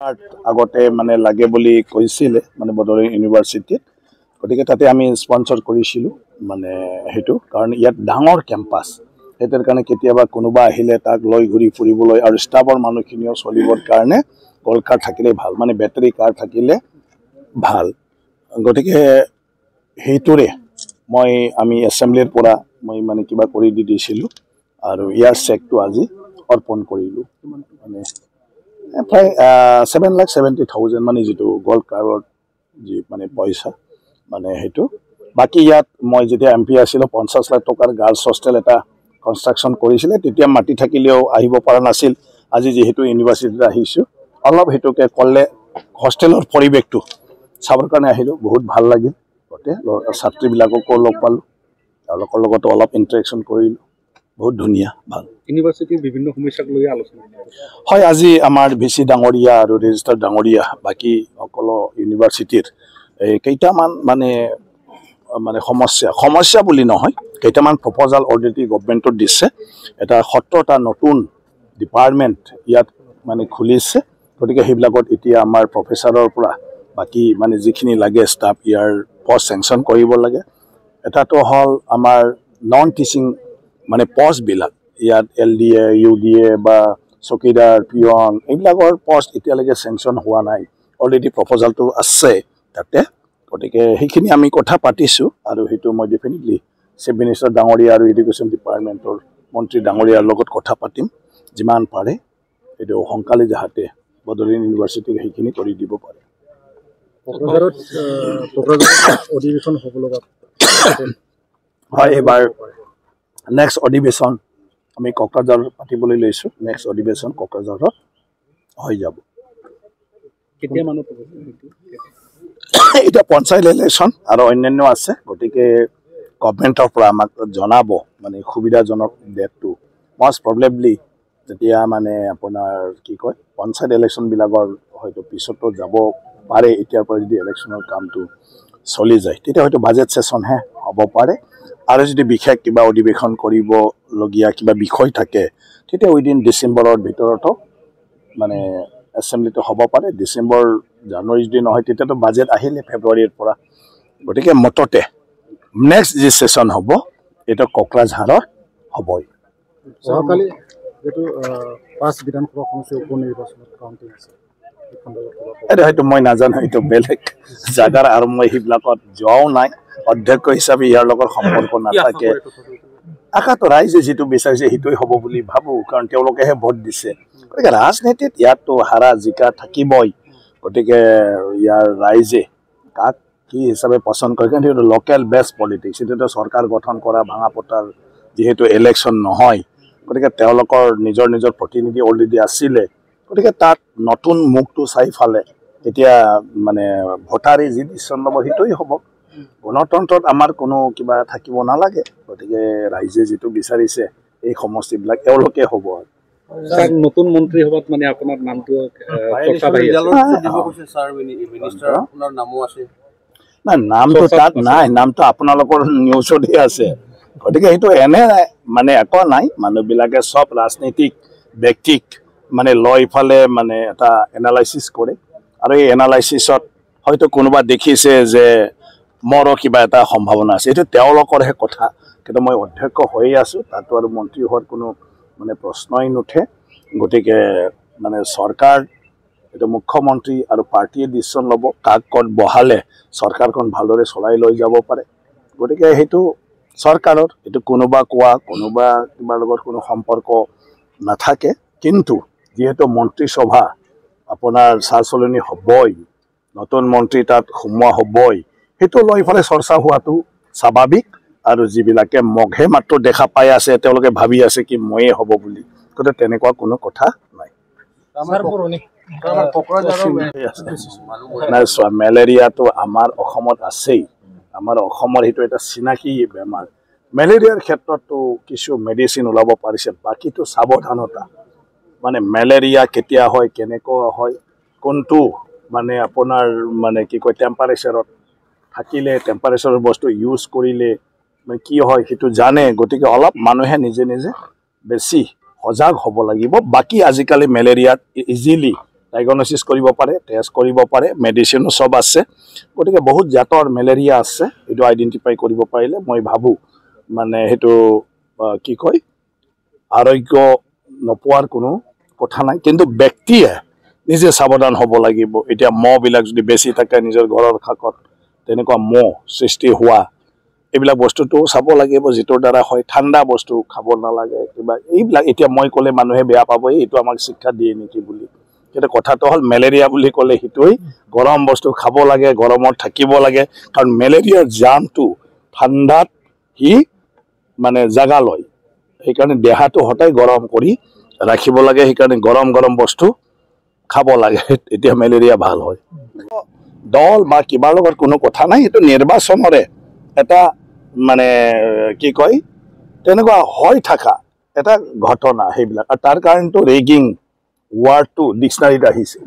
আগতে মানে লাগে বুলি কৈছিলে মানে বড়োলেণ্ড ইউনিভাৰ্চিটিত গতিকে তাতে আমি স্পন্সৰ কৰিছিলোঁ মানে সেইটো কাৰণ ইয়াত ডাঙৰ কেম্পাছ সেইটোৰ কাৰণে কেতিয়াবা কোনোবা আহিলে তাক লৈ ঘূৰি ফুৰিবলৈ আৰু ষ্টাফৰ মানুহখিনিও চলিবৰ কাৰণে গ'ল্ড কাৰ থাকিলে ভাল মানে বেটাৰী কাৰ থাকিলে ভাল গতিকে সেইটোৰে আমি এছেম্বলিৰ পৰা মই মানে কিবা কৰি দিছিলোঁ আৰু ইয়াৰ চেকটো আজি অৰ্পণ কৰিলোঁ মানে প্ৰায় 7,70,000 মানে যিটো গ'ল্ড কাৰৰ যি মানে পইচা মানে সেইটো বাকী ইয়াত মই যেতিয়া MP আছিলোঁ 50 লাখ টকাৰ গাৰ্লছ হোষ্টেল এটা কনষ্ট্ৰাকশ্যন কৰিছিলে তেতিয়া মাটি থাকিলেও আহিব পৰা নাছিল আজি যিহেতু ইউনিভাৰ্চিটিত আহিছোঁ অলপ সেইটোকে ক'লে হোষ্টেলৰ পৰিৱেশটো চাবৰ কাৰণে আহিলোঁ বহুত ভাল লাগিল গতে ছাত্ৰীবিলাককো লগ পালোঁ তেওঁলোকৰ লগতো অলপ ইণ্টাৰেকশ্যন কৰিলোঁ বহুত ধুনীয়া ভাল ইউনিভাৰ্চিটিৰ বিভিন্ন সমস্যাক লৈ আলোচনা হয় আজি আমাৰ VC ডাঙৰীয়া আৰু ৰেজিষ্ট্ৰাৰ ডাঙৰীয়া বাকী সকলো ইউনিভাৰ্চিটিৰ কেইটামান মানে সমস্যা বুলি নহয় কেইটামান প্ৰপ'জাল অলৰেডি গভৰ্ণমেণ্টত দিছে এটা 17টা নতুন ডিপাৰ্টমেণ্ট ইয়াত মানে খুলিছে গতিকে সেইবিলাকত এতিয়া আমাৰ প্ৰফেচাৰৰ পৰা বাকী মানে যিখিনি লাগে ষ্টাফ ইয়াৰ পষ্ট চেংচন কৰিব লাগে এটাটো হ'ল আমাৰ নন টিচিং মানে পষ্টবিলাক ইয়াত LDA UDA বা চকীদাৰ পিয়ন এইবিলাকৰ পষ্ট এতিয়ালৈকে চেংচন হোৱা নাই অলৰেডি প্ৰপ'জালটো আছে তাতে গতিকে সেইখিনি আমি কথা পাতিছোঁ আৰু সেইটো মই ডেফিনেটলি চিফ মিনিষ্টাৰ ডাঙৰীয়া আৰু এডুকেশ্যন ডিপাৰ্টমেণ্টৰ মন্ত্ৰী ডাঙৰীয়াৰ লগত কথা পাতিম যিমান পাৰে এইটো সোনকালে যাতে বড়োলেণ্ড ইউনিভাৰ্চিটিক সেইখিনি কৰি দিব পাৰে অধিৱেশন হ'ব লগা হয় এবাৰ নেক্সট অধিৱেশন আমি কোকৰাঝাৰত পাতিবলৈ লৈছোঁ নেক্সট অধিৱেশন কোকৰাঝাৰত হৈ যাব কেতিয়া মানুহ এতিয়া পঞ্চায়ত ইলেকশ্যন আৰু অন্যান্য আছে গতিকে গভৰ্ণমেণ্টৰ পৰা আমাক জনাব মানে সুবিধাজনক ডেটটো মষ্ট প্ৰবেবলি যেতিয়া মানে আপোনাৰ কি কয় পঞ্চায়ত ইলেকশ্যনবিলাকৰ হয়তো পিছতো যাব পাৰে এতিয়াৰ পৰা যদি ইলেকশ্যনৰ কামটো চলি যায় তেতিয়া হয়তো বাজেট ছেশ্যনহে হ'ব পাৰে আৰু যদি বিশেষ কিবা অধিৱেশন কৰিবলগীয়া কিবা বিষয় থাকে তেতিয়া উইদিন ডিচেম্বৰৰ ভিতৰতো মানে এছেম্বলিটো হ'ব পাৰে ডিচেম্বৰ জানুৱাৰী যদি নহয় তেতিয়াতো বাজেট আহিলে ফেব্ৰুৱাৰীৰ পৰা গতিকে মততে নেক্সট যি ছেশ্যন হ'ব এইটো কোকৰাঝাৰত হ'বই যোৱাকালি যিটো 5 বিধানসভা সমষ্টিৰ উপ নিৰ্বাচনত কাউণ্টিং আছে এইটো হয়তো মই নাজানো এইটো বেলেগ জাগাৰ আৰু মই সেইবিলাকত যোৱাও নাই অধ্যক্ষ হিচাপে ইয়াৰ লগত সম্পৰ্ক নাথাকে আশাটো ৰাইজে যিটো বিচাৰিছে সেইটোৱে হ'ব বুলি ভাবোঁ কাৰণ তেওঁলোকেহে ভোট দিছে গতিকে ৰাজনীতিত ইয়াততো হাৰা জিকা থাকিবই গতিকে ইয়াৰ ৰাইজে কাক কি হিচাপে পচন্দ কৰে কাৰণ সেইটো লোকেল বেষ্ট পলিটিক্স এইটোতো চৰকাৰ গঠন কৰা ভাঙা পতাৰ যিহেতু ইলেকশ্যন নহয় গতিকে তেওঁলোকৰ নিজৰ প্ৰতিনিধি অলৰেডি আছিলে গতিকে তাত নতুন মুখটো চাই ফালে এতিয়া মানে ভোটাৰে যি ডিচিশ্যন ল'ব সেইটোৱে হ'ব গণতন্ত্ৰত আমাৰ কোনো কিবা থাকিব নালাগে গতিকে ৰাইজে যিটো বিচাৰিছে এই সমষ্টিবিলাক এওঁলোকে হ'ব নতুন মন্ত্ৰী সভাত মানে আপোনাৰ নামটো নাই নামটো তাত নাই নামটো আপোনালোকৰ নিউজতে আছে গতিকে সেইটো এনে মানে একো নাই মানুহবিলাকে চব ৰাজনৈতিক ব্যক্তিক মানে লৈ ফালে মানে এটা এনালাইচিছ কৰে আৰু এই এনালাইচিছত হয়তো কোনোবা দেখিছে যে মোৰো কিবা এটা সম্ভাৱনা আছে এইটো তেওঁলোকৰহে কথা কিন্তু মই অধ্যক্ষ হৈয়ে আছোঁ তাতো আৰু মন্ত্ৰী হোৱাৰ কোনো মানে প্ৰশ্নই নুঠে গতিকে মানে চৰকাৰ এইটো মুখ্যমন্ত্ৰী আৰু পাৰ্টীয়ে ডিচিশ্যন ল'ব কাক ক'ত বহালে চৰকাৰখন ভালদৰে চলাই লৈ যাব পাৰে গতিকে সেইটো চৰকাৰৰ এইটো কোনোবা কোৱা কোনোবা কিবাৰ লগত কোনো সম্পৰ্ক নাথাকে কিন্তু যিহেতু মন্ত্ৰীসভা আপোনাৰ চালচলনি হ'বই নতুন মন্ত্ৰী তাত সোমোৱা হ'বই সেইটো লৈ ফালে চৰ্চা হোৱাটো স্বাভাৱিক আৰু যিবিলাকে মঘে মাত্ৰ দেখা পাই আছে তেওঁলোকে ভাবি আছে কি ময়ে হ'ব বুলি গতিকে তেনেকুৱা কোনো কথা নাই মেলেৰিয়াটো আমাৰ অসমত আছেই আমাৰ অসমৰ সেইটো এটা চিনাকি বেমাৰ মেলেৰিয়াৰ ক্ষেত্ৰতো কিছু মেডিচিন ওলাব পাৰিছে বাকীটো সাৱধানতা মানে মেলেৰিয়া কেতিয়া হয় কেনেকুৱা হয় কোনটো মানে আপোনাৰ মানে কি কয় টেম্পাৰেচাৰত থাকিলে টেম্পাৰেচাৰৰ বস্তু ইউজ কৰিলে মানে কি হয় সেইটো জানে গতিকে অলপ মানুহে নিজে বেছি সজাগ হ'ব লাগিব বাকি আজিকালি মেলেৰিয়াত ইজিলি ডায়াগনচিছ কৰিব পাৰে, টেষ্ট কৰিব পাৰে, মেডিচিনো চব আছে। গতিকে বহুত জাতৰ মেলেৰিয়া আছে, এইটো আইডেণ্টিফাই কৰিব পাৰিলে মই ভাবোঁ মানে সেইটো কি কয় আৰোগ্য নোপোৱাৰ কোনো কথা নাই। কিন্তু ব্যক্তিয়ে নিজে সাৱধান হ'ব লাগিব। এতিয়া মহবিলাক যদি বেছি থাকে নিজৰ ঘৰৰ কাষত তেনেকুৱা মহ সৃষ্টি হোৱা এইবিলাক বস্তুটো চাব লাগিব, যিটোৰ দ্বাৰা হয়। ঠাণ্ডা বস্তু খাব নালাগে কিবা এইবিলাক। এতিয়া মই ক'লে মানুহে বেয়া পাব, এইটো আমাক শিক্ষা দিয়ে নেকি বুলি। কিন্তু কথাটো হ'ল মেলেৰিয়া বুলি ক'লে সেইটোৱেই, গৰম বস্তু খাব লাগে, গৰমত থাকিব লাগে। কাৰণ মেলেৰিয়াৰ জামটো ঠাণ্ডাত সি মানে জাগা লয়, সেইকাৰণে দেহাটো সদায় গৰম কৰি ৰাখিব লাগে। সেইকাৰণে গৰম গৰম বস্তু খাব লাগে, এতিয়া মেলেৰিয়া ভাল হয়। দল বা কিবাৰ লগত কোনো কথা নাই, সেইটো নিৰ্বাচনৰে এটা মানে কি কয় তেনেকুৱা হৈ থকা এটা ঘটনা সেইবিলাক। আৰু তাৰ কাৰণেতো ৰেগিং ৱাৰ্ডটো ডিক্সনাৰীত আহিছে।